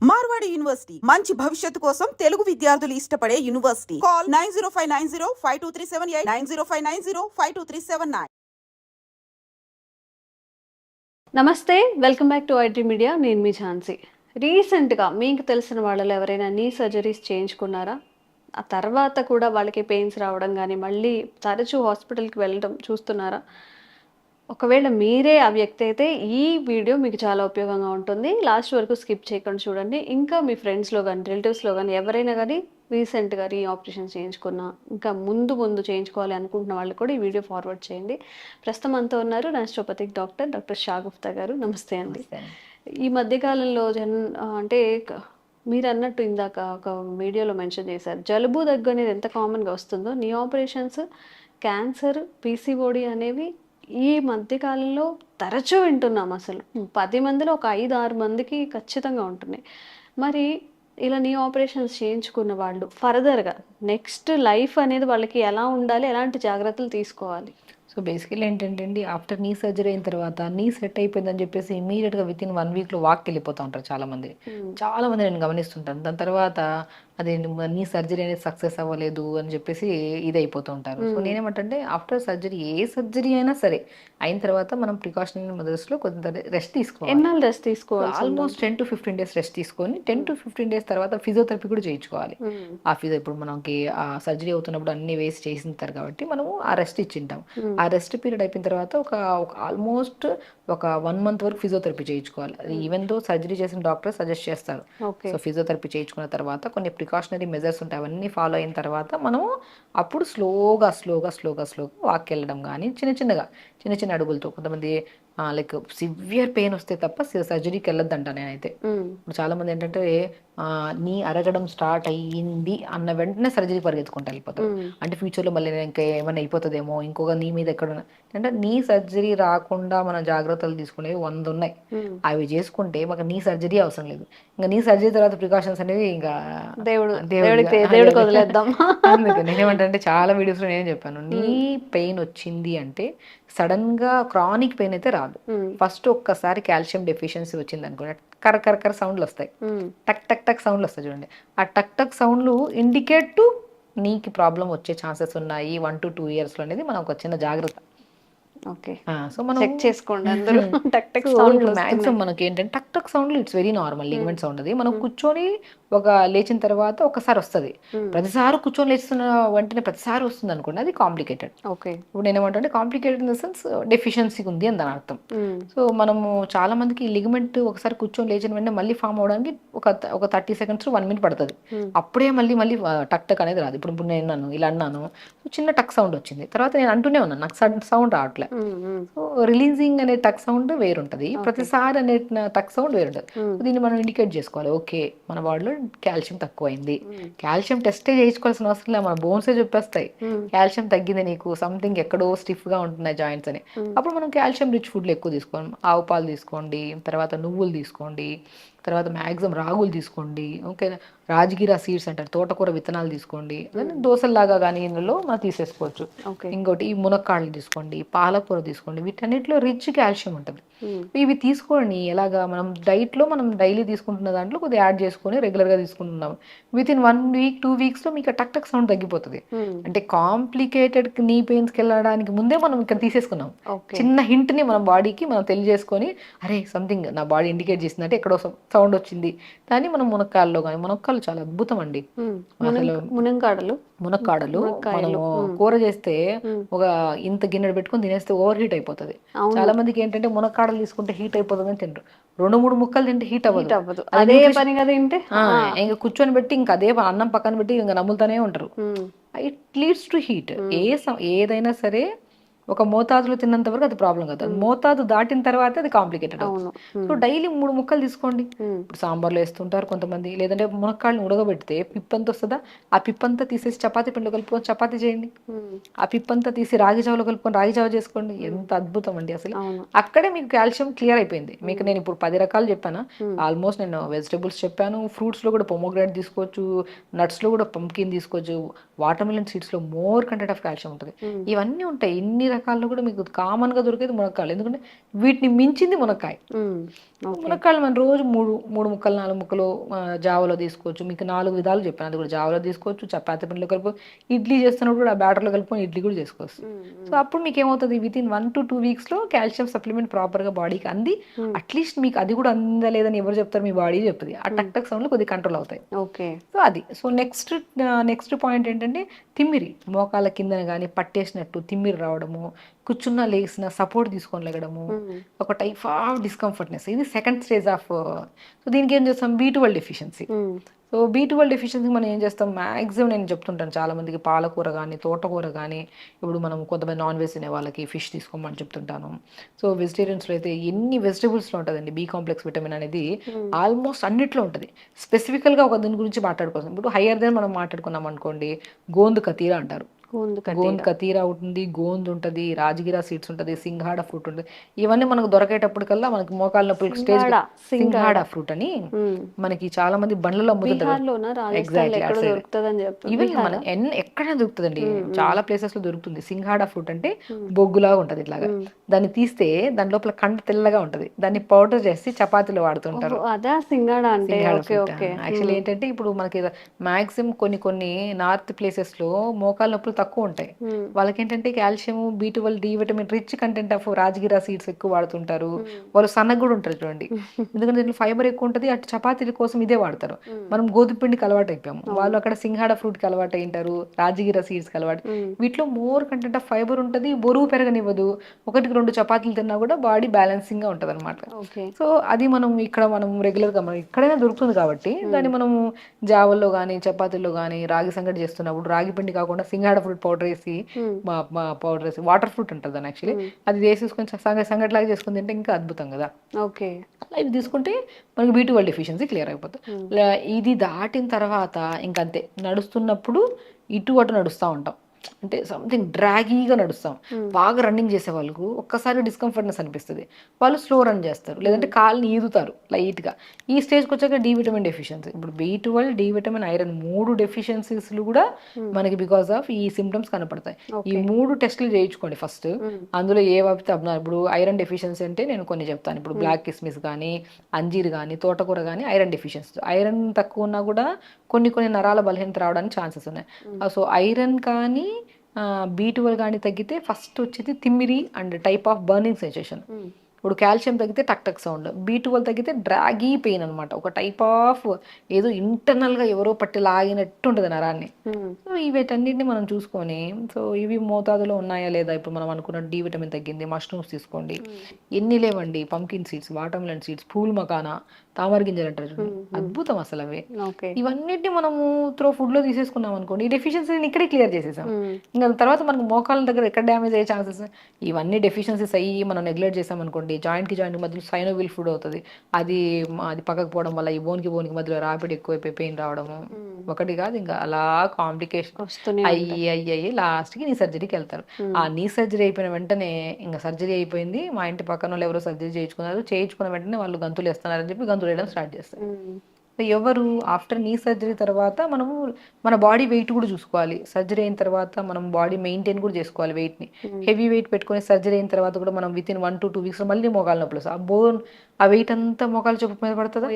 Marwadi university మంచి భవిష్యత్తు కోసం తెలుగు విద్యార్థులు ఇష్టపడే యూనివర్సిటీ. కాల్ 9059052378 9059052379. నమస్తే, welcome back to IT media. నేను మీ ఝాన్సీ. రీసెంట్గా మీకు తెలిసిన వాళ్ళలో ఎవరైనా నీ సర్జరీస్ చేయించుకున్నారా? ఆ తర్వాత కూడా వాళ్ళకి పెయిన్స్ రావడం కానీ మళ్ళీ తరచూ హాస్పిటల్కి వెళ్ళడం చూస్తున్నారా? ఒకవేళ మీరే ఆ వ్యక్తి అయితే ఈ వీడియో మీకు చాలా ఉపయోగంగా ఉంటుంది. లాస్ట్ వరకు స్కిప్ చేయకుండా చూడండి. ఇంకా మీ ఫ్రెండ్స్లో కానీ రిలేటివ్స్లో కానీ ఎవరైనా కానీ రీసెంట్గా ఆపరేషన్స్ చేయించుకున్నా, ఇంకా ముందు చేయించుకోవాలి అనుకుంటున్న వాళ్ళు కూడా ఈ వీడియో ఫార్వర్డ్ చేయండి. ప్రస్తుతం అంతా ఉన్నారు నాస్ట్రోపతిక్ డాక్టర్ షాగుప్తా గారు. నమస్తే అండి. ఈ మధ్యకాలంలో అంటే మీరు అన్నట్టు ఇందాక ఒక వీడియోలో మెన్షన్ చేశారు, జలుబు దగ్గు అనేది ఎంత కామన్గా వస్తుందో నీ ఆపరేషన్స్, క్యాన్సర్, పీసీఓడి అనేవి ఈ మధ్యకాలంలో తరచూ వింటున్నాం. అసలు 10 మందిలో ఒక 5-6 మందికి ఖచ్చితంగా ఉంటున్నాయి. మరి ఇలా నీ ఆపరేషన్స్ చేయించుకున్న వాళ్ళు ఫర్దర్గా నెక్స్ట్ లైఫ్ అనేది వాళ్ళకి ఎలా ఉండాలి, ఎలాంటి జాగ్రత్తలు తీసుకోవాలి? సో బేసికలీ ఏంటంటే అండి, ఆఫ్టర్ నీ సర్జరీ అయిన తర్వాత నీ సెట్ అయిపోయిందని చెప్పేసి ఇమీడియట్గా విత్ ఇన్ 1 వీక్లో వాక్కి వెళ్ళిపోతూ ఉంటారు చాలామంది. చాలామంది నేను గమనిస్తుంటాను. దాని తర్వాత అదే నీ సర్జరీ అనేది సక్సెస్ అవ్వలేదు అని చెప్పేసి ఇది అయిపోతూ ఉంటారు. సో నేనేమంటే ఆఫ్టర్ సర్జరీ ఏ సర్జరీ అయినా సరే అయిన తర్వాత మనం ప్రికాషనరీ మెథడ్స్లో కొంత రెస్ట్ తీసుకోవాలి. ఎన్నాళ్ళు రెస్ట్ తీసుకోవాలి? ఆల్మోస్ట్ 10 to 15 డేస్ రెస్ట్ తీసుకొని 10 to 15 డేస్ తర్వాత ఫిజియోథెరపీ కూడా చేయించుకోవాలి. ఆ ఇప్పుడు మనకి ఆ సర్జరీ అవుతున్నప్పుడు అన్ని వేసి చేసింటారు కాబట్టి మనము ఆ రెస్ట్ ఇచ్చింటాం. ఆ రెస్ట్ పీరియడ్ అయిపోయిన తర్వాత ఒక ఆల్మోస్ట్ ఒక 1 month వరకు ఫిజియోథెరపీ చేయించుకోవాలి. అది ఈవెన్ దో సర్జరీ చేసిన డాక్టర్ సజెస్ట్ చేస్తారు. సో ఫిజియోథెరపీ చేయించుకున్న తర్వాత కొన్ని ప్రికాషనరీ మెజర్స్ ఉంటాయి, అవన్నీ ఫాలో అయిన తర్వాత మనము అప్పుడు స్లోగా వాక్కి వెళ్ళడం కానీ చిన్న చిన్న అడుగులతో. కొంతమంది లైక్ సివియర్ పెయిన్ వస్తే తప్ప సర్జరీకి వెళ్ళొద్దంట నేనైతే. ఇప్పుడు చాలా మంది ఏంటంటే నీ అరగడం స్టార్ట్ అయ్యింది అన్న వెంటనే సర్జరీ పరిగెత్తుకుంటూ వెళ్ళిపోతారు. అంటే ఫ్యూచర్లో మళ్ళీ ఇంకా ఏమైనా అయిపోతుందేమో, ఇంకొక నీ మీద ఎక్కడ అంటే నీ సర్జరీ రాకుండా మనం జాగ్రత్తలు తీసుకునేవి 100 ఉన్నాయి. అవి చేసుకుంటే మాకు నీ సర్జరీ అవసరం లేదు. ఇంకా నీ సర్జరీ తర్వాత ప్రికాషన్స్ అనేవి ఇంకా దేవుడికి వదిలేద్దాం. అందుకే నేనేమంటే చాలా వీడియోస్లో నేను చెప్పాను, నీ పెయిన్ వచ్చింది అంటే సడన్ గా క్రానిక్ పెయిన్ అయితే రాదు. ఫస్ట్ ఒక్కసారి కాల్షియం డెఫిషియన్సీ వచ్చింది అనుకోండి, కర సౌండ్లు వస్తాయి, టక్ టక్ టక్ సౌండ్లు వస్తాయి చూడండి. ఆ టక్ టక్ సౌండ్లు ఇండికేట్ టు నీకు ప్రాబ్లం వచ్చే ఛాన్సెస్ ఉన్నాయి 1 to 2 years లో అనేది మనం ఒక చిన్న జాగ్రత్త. ఓకే, సో మనం చెక్ చేసుకోండి అందరూ. టక్ టక్ మ్యాక్సిమం మనకి ఏంటంటే టక్ టక్ sound it's very normal, ligament sound. అది మనం కూర్చొని ఒక లేచిన తర్వాత ఒకసారి వస్తుంది, ప్రతిసారి కూర్చొని లేస్తున్న వెంటనే ప్రతిసారి వస్తుంది అనుకోండి, అది కాంప్లికేటెడ్. ఓకే, ఇప్పుడు నేనేమంటే complicated in the sense deficiency ఉంది అని దాని అర్థం. సో మనము చాలా మందికి లిగమెంట్ ఒకసారి కూర్చొని లేచిన వెంటనే మళ్ళీ ఫామ్ అవడానికి ఒక 30 seconds to 1 minute పడుతుంది. అప్పుడే మళ్ళీ టక్ టక్ అనేది రాదు. ఇప్పుడు నేను ఇలా అన్నాను, చిన్న టక్ సౌండ్ వచ్చింది, తర్వాత నేను అంటూనే ఉన్నాను, నాకు సౌండ్ రావట్లే. సో రిలీజింగ్ అనే టక్ సౌండ్ వేరుంటది, ప్రతిసారి అనే టక్ సౌండ్ వేరుంటది. దీన్ని మనం ఇండికేట్ చేసుకోవాలి, ఓకే మన బాడీలో కాల్షియం తక్కువైంది. కాల్షియం టెస్టే చేయించుకోవాల్సిన అవసరం లేదు, మన బోన్సే చెప్పేస్తాయి కాల్షియం తగ్గింది నీకు, సంథింగ్ ఎక్కడో స్టిఫ్ గా ఉంటున్నాయి జాయింట్స్ అని. అప్పుడు మనం కాల్షియం రిచ్ ఫుడ్లు ఎక్కువ తీసుకోండి, ఆవు పాలు తీసుకోండి, తర్వాత నువ్వులు తీసుకోండి, తర్వాత మ్యాక్సిమం రాగులు తీసుకోండి, ఓకే రాజగిరా సీడ్స్ అంటారు, తోటకూర విత్తనాలు తీసుకోండి, దోశల్లాగా కానీ ఇందులో మనం తీసేసుకోవచ్చు. ఇంకోటి ఈ మునక్కాళ్ళు తీసుకోండి, పాలకూర తీసుకోండి, వీటన్నిటిలో రిచ్ కాల్షియం ఉంటుంది. ఇవి తీసుకోండి. ఎలాగా మనం డైట్లో మనం డైలీ తీసుకుంటున్న దాంట్లో కొద్దిగా యాడ్ చేసుకొని రెగ్యులర్గా తీసుకుంటున్నాం, విత్ ఇన్ 1 week 2 weeks లో మీకు టక్ టక్ సౌండ్ తగ్గిపోతుంది. అంటే కాంప్లికేటెడ్ నీ పెయిన్స్కి వెళ్ళడానికి ముందే మనం ఇక్కడ తీసేసుకున్నాం చిన్న హింట్ ని మన బాడీకి మనం తెలియజేసుకొని, అరే సంథింగ్ నా బాడీ ఇండికేట్ చేసిందంటే ఎక్కడో సౌండ్ వచ్చింది. దాన్ని మనం మునక్కాడలో కానీ, మునక్కాడలు చాలా అద్భుతం అండి. అసలు మునక్కాడలు మనము కూర చేస్తే ఒక ఇంత గిన్నెడు పెట్టుకుని తినేస్తే ఓవర్ హీట్ అయిపోతుంది. చాలా మందికి ఏంటంటే మునక్కాడలు తీసుకుంటే హీట్ అయిపోతుంది అని తింటారు. 2-3 ముక్కలు తింటే హీట్ అవ్వదు, అదే పనిగా తింటే ఇంకా కూర్చొని పెట్టి ఇంకా అదే అన్నం పక్కన పెట్టి ఇంకా నమ్ములుతూనే ఉంటారు. It leads to heat. ఏదైనా సరే ఒక మోతాదులో తిన్నంత వరకు అది ప్రాబ్లం కాదు, మోతాదు దాటిన తర్వాత అది కాంప్లికేటెడ్ అవుతుంది. సో డైలీ 3 ముక్కలు తీసుకోండి. ఇప్పుడు సాంబార్లో వేస్తుంటారు కొంతమంది, లేదంటే మునక్కాళ్ళని ఉడకబెడితే పిప్పంతా వస్తుందా, ఆ పిప్పంతా తీసేసి చపాతీ పిండిలో కలుపుకొని చపాతీ చేయండి, ఆ పిప్పంతా తీసి రాగి జావలో కలుపుకొని రాగి జావ చేసుకోండి. ఎంత అద్భుతం అండి అసలు. అక్కడే మీకు కాల్షియం క్లియర్ అయిపోయింది. మీకు నేను ఇప్పుడు 10 రకాలు చెప్పాను, ఆల్మోస్ట్ నేను వెజిటేబుల్స్ చెప్పాను, ఫ్రూట్స్ లో కూడా పొమోగ్రానేట్ తీసుకోవచ్చు, నట్స్ లో కూడా పంకిన్ తీసుకోవచ్చు, వాటర్ మిలన్ సీడ్స్ లో మోర్ కంటెంట్ ఆఫ్ కాల్షియం ఉంటుంది. ఇవన్నీ ఉంటాయి. ఇన్ని రకాల్లో కూడా మీకు కామన్ గా దొరికేది మునక్కాయలు, ఎందుకంటే వీటిని మించింది మునక్కాయ. మునక్కాయలు మనం రోజు మూడు మూడు ముక్కలు 4 ముక్కలు జావలో తీసుకోవచ్చు. మీకు 4 విధాలు చెప్పాను. అది కూడా జావలో తీసుకోవచ్చు, చపాతీ పిండిలో కలుపు, ఇడ్లీ చేస్తున్నప్పుడు కూడా ఆ బ్యాటర్లో కలుపుకొని ఇడ్లీ కూడా చేసుకోవచ్చు. సో అప్పుడు మీకు ఏమవుతుంది, వితిన్ 1 to 2 వీక్స్లో కాల్షియం సప్లిమెంట్ ప్రాపర్గా బాడీకి అంది. అట్లీస్ట్ మీకు అది కూడా అందలేదని ఎవరు చెప్తారు, మీ బాడీ చెప్తుంది. ఆ టక్ టక్ సౌండ్లు కొద్దిగా కంట్రోల్ అవుతాయి. ఓకే. సో అది. సో నెక్స్ట్ పాయింట్ ఏంటంటే తిమ్మిరి, మోకాల కిందన కానీ పట్టేసినట్టు తిమ్మిరి రావడము, కూర్చున్న లేసిన సపోర్ట్ తీసుకొని లెగడము, ఒక టైప్ ఆఫ్ డిస్కంఫర్ట్నెస్. ఇది సెకండ్ స్టేజ్ ఆఫ్. సో దీనికి ఏం చేస్తాం, B12 deficiency. So B12 deficiency మనం ఏం చేస్తాం, మ్యాక్సిమం నేను చెప్తుంటాను చాలా మందికి, పాలకూర కానీ తోటకూర కానీ, ఇప్పుడు మనం కొంతమంది నాన్ వెజ్ తినే వాళ్ళకి ఫిష్ తీసుకోమని చెప్తుంటాను. సో వెజిటేరియన్స్లో అయితే ఎన్ని వెజిటబుల్స్లో ఉంటుందండి బి కాంప్లెక్స్ విటమిన్ అనేది, ఆల్మోస్ట్ అన్నిట్లో ఉంటుంది. స్పెసిఫికల్గా ఒక దీని గురించి మాట్లాడుకోవచ్చు. ఇప్పుడు హయ్యర్ దెన్ మనం మాట్లాడుకున్నాం అనుకోండి, గోందు కతీరా అంటారు. గోంద్ కతీరా ఉంటుంది, గోంద్ ఉంటుంది, రాజగిరా సీడ్స్ ఉంటుంది, సింఘాడా ఫ్రూట్ ఉంటుంది. ఇవన్నీ మనకు దొరకేటప్పటికల్లా మనకి మోకాళ్ళ నొప్పులకు స్టేజ్ సింఘాడా ఫ్రూట్ అని మనకి చాలా మంది బండ్లలో అమ్ముతుంటారు. ఎగ్జాక్ట్లీ ఈవెన్ మనం ఎక్కడైనా దొరుకుతుందండి, చాలా ప్లేసెస్ లో దొరుకుతుంది. సింఘాడా ఫ్రూట్ అంటే బొగ్గులాగా ఉంటది ఇట్లాగా. దాన్ని తీస్తే దాని లోపల కండ తెల్లగా ఉంటది. దాన్ని పౌడర్ చేసి చపాతీలో వాడుతుంటారు. యాక్చువల్లీ ఏంటంటే ఇప్పుడు మనకి మాక్సిమం కొన్ని నార్త్ ప్లేసెస్ లో మోకాళ్ళ నొప్పులు తక్కువ ఉంటాయి. వాళ్ళకి ఏంటంటే calcium, B12, D vitamin rich content of rajgira seeds ఎక్కువ వాడుతుంటారు. వాళ్ళు సన్నగా కూడా ఉంటారు చూడండి, ఎందుకంటే దీంట్లో ఫైబర్ ఎక్కువ ఉంటుంది. అటు చపాతీల కోసం ఇదే వాడతారు. మనం గోధుమ పిండికి అలవాటు అయిపోయాము, వాళ్ళు అక్కడ సింఘాడా ఫ్రూట్ కి అలవాటు అయింటారు, రాజగిరా సీడ్స్ కి అలవాటు. వీటిలో మోర్ కంటెంట్ ఆఫ్ ఫైబర్ ఉంటుంది, బరువు పెరగనివ్వదు. 1-2 చపాతీలు తిన్నా కూడా బాడీ బ్యాలెన్సింగ్ గా ఉంటది అనమాట. సో అది మనం రెగ్యులర్ గా మనం ఎక్కడైనా దొరుకుతుంది కాబట్టి దాన్ని మనం జావల్లో కానీ చపాతీల్లో కానీ రాగి సంగటి చేస్తున్నప్పుడు రాగి పిండి కాకుండా సింఘాడా ఫ్రూట్ పౌడర్ వేసి వాటర్ ఫ్రూట్ ఉంటుంది దాన్ని యాక్చువల్లీ, అది వేసేసుకొని సంగటి లాగా చేసుకుని తింటే ఇంకా అద్భుతం కదా. ఓకే. ఇది తీసుకుంటే మనకి B12 డెఫిషియన్సీ క్లియర్ అయిపోతుంది. ఇది దాటిన తర్వాత ఇంకంతే, నడుస్తున్నప్పుడు ఇటు అటు నడుస్తూ ఉంటాం, అంటే సంథింగ్ డ్రాగీగా నడుస్తాం. బాగా రన్నింగ్ చేసే వాళ్ళకు ఒక్కసారి డిస్కంఫర్ట్నెస్ అనిపిస్తుంది, వాళ్ళు స్లో రన్ చేస్తారు, లేదంటే కాళ్ళని ఈదుతారు లైట్గా. ఈ స్టేజ్కి వచ్చాక D విటమిన్ డెఫిషియన్సీ. ఇప్పుడు B12, D విటమిన్, ఐరన్ 3 డెఫిషియన్సీస్లు కూడా మనకి బికాస్ ఆఫ్ ఈ సిమ్టమ్స్ కనపడతాయి. ఈ 3 టెస్టులు చేయించుకోండి ఫస్ట్. అందులో ఏ వాపితే ఇప్పుడు ఐరన్ డెఫిషియన్సీ అంటే నేను కొన్ని చెప్తాను. ఇప్పుడు బ్లాక్ కిస్మిస్ కానీ, అంజీర్ కానీ, తోటకూర కానీ ఐరన్ డెఫిషియన్సీ. ఐరన్ తక్కువ ఉన్నా కూడా కొన్ని నరాల బలహీనత రావడానికి ఛాన్సెస్ ఉన్నాయి. సో ఐరన్ కానీ B12 కానీ తగ్గితే ఫస్ట్ వచ్చేది తిమ్మిరి and type of burning sensation. ఇప్పుడు కాల్షియం తగ్గితే టక్ టక్ సౌండ్, B12 తగ్గితే డ్రాగీ పెయిన్ అనమాట, ఒక టైప్ ఆఫ్ ఏదో ఇంటర్నల్గా ఎవరో పట్టి లాగినట్టు ఉంటుంది నరాన్ని. సో వీటన్నిటిని మనం చూసుకొని, సో ఇవి మోతాదులో ఉన్నాయా లేదా. ఇప్పుడు మనం అనుకున్న D విటమిన్ తగ్గింది, మష్రూమ్స్ తీసుకోండి. ఎన్ని లేవండి, pumpkin seeds, watermelon seeds, pool makhana, తామర గింజలు అంటారు చూడండి, అద్భుతం అసలు అవి. ఇవన్నిటిని మనము ఫుడ్ లో తీసేసుకున్నాం అనుకోండి, ఈ డెఫిషియన్సీని ఇక్కడే క్లియర్ చేసేసాం. ఇంకా తర్వాత మనకు మోకాళ్ళ దగ్గర ఎక్కడ డ్యామేజ్ అయ్యే ఛాన్సెస్, ఇవన్నీ డెఫిషియన్సీస్ అయ్యి మనం నెగ్లెక్ట్ చేసాం అనుకోండి, జాయింట్ కి మధ్యలో సైనోవిల్ ఫుడ్ అవుతుంది. అది పక్కకు పోవడం వల్ల ఈ బోన్కి మధ్యలో రాపిడ్ ఎక్కువైపోయి పెయిన్ రావడము, ఒకటి కాదు ఇంకా అలా కాంప్లికేషన్ అయ్యి లాస్ట్ కి నీ సర్జరీకి వెళ్తారు. ఆ నీ సర్జరీ అయిపోయిన వెంటనే ఇంకా సర్జరీ అయిపోయింది, మా ఇంటి పక్కన వాళ్ళు ఎవరో సర్జరీ చేయించుకున్న వెంటనే వాళ్ళు గంతులు వేస్తున్నారని చెప్పి గంతులు వేయడం స్టార్ట్ చేస్తారు. ఎవరు ఆఫ్టర్ నీ సర్జరీ తర్వాత మనము మన బాడీ వెయిట్ కూడా చూసుకోవాలి. సర్జరీ అయిన తర్వాత మనం బాడీ మెయింటైన్ కూడా చేసుకోవాలి వెయిట్ని. హెవీ వెయిట్ పెట్టుకుని సర్జరీ అయిన తర్వాత కూడా మనం వితిన్ 1 to 2 వీక్స్ మళ్ళీ మోకాలు నొప్పులు, ఆ వెయిట్ అంతా మోకాలు చెప్పు మీద పడుతుందా,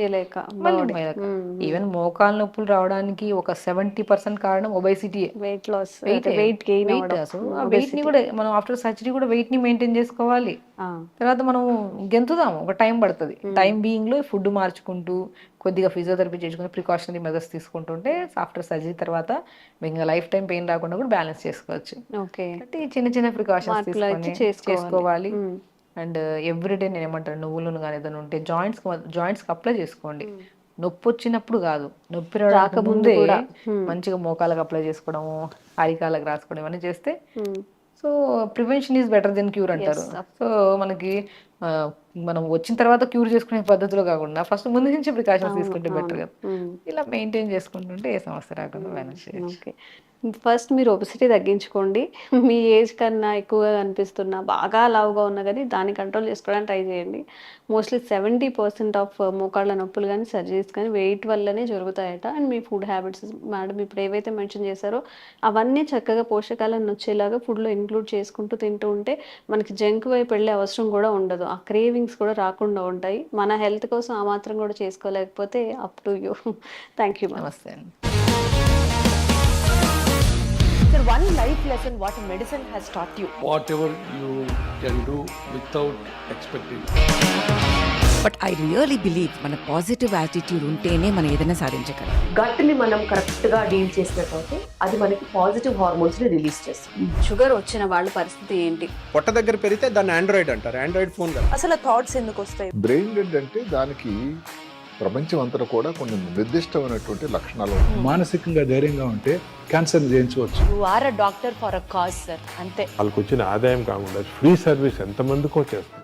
ఈవెన్ మోకాలు నొప్పులు రావడానికి ఒక 70% కారణం ఒబేసిటీ, వెయిట్ లాస్, వెయిట్ ని కూడా మనం ఆఫ్టర్ సర్జరీ కూడా వెయిట్ ని మెయింటైన్ చేసుకోవాలి. తర్వాత మనం గెంతుదాం, ఒక టైం పడుతుంది. టైం బీయింగ్ లో ఫుడ్ మార్చుకుంటూ కొద్దిగా ఫిజియోథెరపీ చేసుకుని ప్రికాషనరీ మెజర్స్ తీసుకుంటుంటే ఆఫ్టర్ సర్జరీ తర్వాత ఇంకా లైఫ్ టైం పెయిన్ రాకుండా కూడా బ్యాలెన్స్ చేసుకోవచ్చు. చిన్న ప్రికాషన్స్ తీసుకొని చేసుకోవాలి. అండ్ ఎవ్రీడే నేను ఏమంటాను, నువ్వులను కానీ ఏదైనా ఉంటే జాయింట్స్కి అప్లై చేసుకోండి. నొప్పి వచ్చినప్పుడు కాదు, నొప్పి రాకముందే మంచిగా మోకాలకు అప్లై చేసుకోవడము, అరికాలకు రాసుకోవడం, ఇవన్నీ చేస్తే so prevention is better than cure అంటారు. సో మనకి మనం వచ్చిన తర్వాత క్యూర్ చేసుకునే పద్ధతిలో కాకుండా ఫస్ట్ ముందు నుంచి ప్రికాషన్స్ తీసుకుంటే బెటర్ కదా. ఇలా మెయింటైన్ చేసుకుంటుంటే ఏ సమస్య రాకుండా మేనేజ్ చేయొచ్చు. ఫస్ట్ మీరు ఒబెసిటీ తగ్గించుకోండి. మీ ఏజ్ కన్నా ఎక్కువగా కనిపిస్తున్నా, బాగా లావుగా ఉన్నా కానీ దాన్ని కంట్రోల్ చేసుకోవడానికి ట్రై చేయండి. మోస్ట్లీ 70% ఆఫ్ మోకాళ్ళ నొప్పులు కానీ సర్జరీస్ కానీ వెయిట్ వల్లనే జరుగుతాయట. అండ్ మీ ఫుడ్ హ్యాబిట్స్ మేడం ఇప్పుడు ఏవైతే మెన్షన్ చేశారో అవన్నీ చక్కగా పోషకాలను వచ్చేలాగా ఫుడ్లో ఇంక్లూడ్ చేసుకుంటూ తింటూ ఉంటే మనకి జంక్ వైపు వెళ్ళే అవసరం కూడా ఉండదు. ఆ క్రేవింగ్ ఫీలింగ్స్ కూడా రాకుండా ఉంటాయి. మన హెల్త్ కోసం ఆ మాత్రం కూడా చేసుకోలేకపోతే up to you. Thank you ma'am. నమస్తే అండి. Sir, one life lesson what medicine has taught you. whatever you can do without expecting. But I really believe మన పాజిటివ్ యాటిట్యూడ్ ఉంటేనే మనం ఏదైనా సాధించగలం. గట్ ని మనం కరెక్ట్ గా డీల్ చేసినట్లయితే అది మనకి పాజిటివ్ హార్మోన్స్ ని రిలీజ్ చేస్తుంది. షుగర్ వచ్చిన వాళ్ళ పరిస్థితి ఏంటి? పొట్ట దగ్గర పెరిగితే దాన్ని ఆండ్రాయిడ్ అంటారు, ఆండ్రాయిడ్ ఫోన్ కదా. అసలు థాట్స్ ఎందుకు వస్తాయి? బ్రెయిన్ డెడ్ అంటే దానికి ప్రపంచం అంతా కూడా కొన్ని నిర్దిష్టమైనటువంటి లక్షణాలు ఉన్నాయి. మానసికంగా ధైర్యంగా ఉంటే క్యాన్సర్ జయించవచ్చు. You are a doctor for a cause sir, అంతే. వాళ్ళకి వచ్చిన ఆదాయం కాకుండా ఫ్రీ సర్వీస్ ఎంతమందికో చేస్తుంది.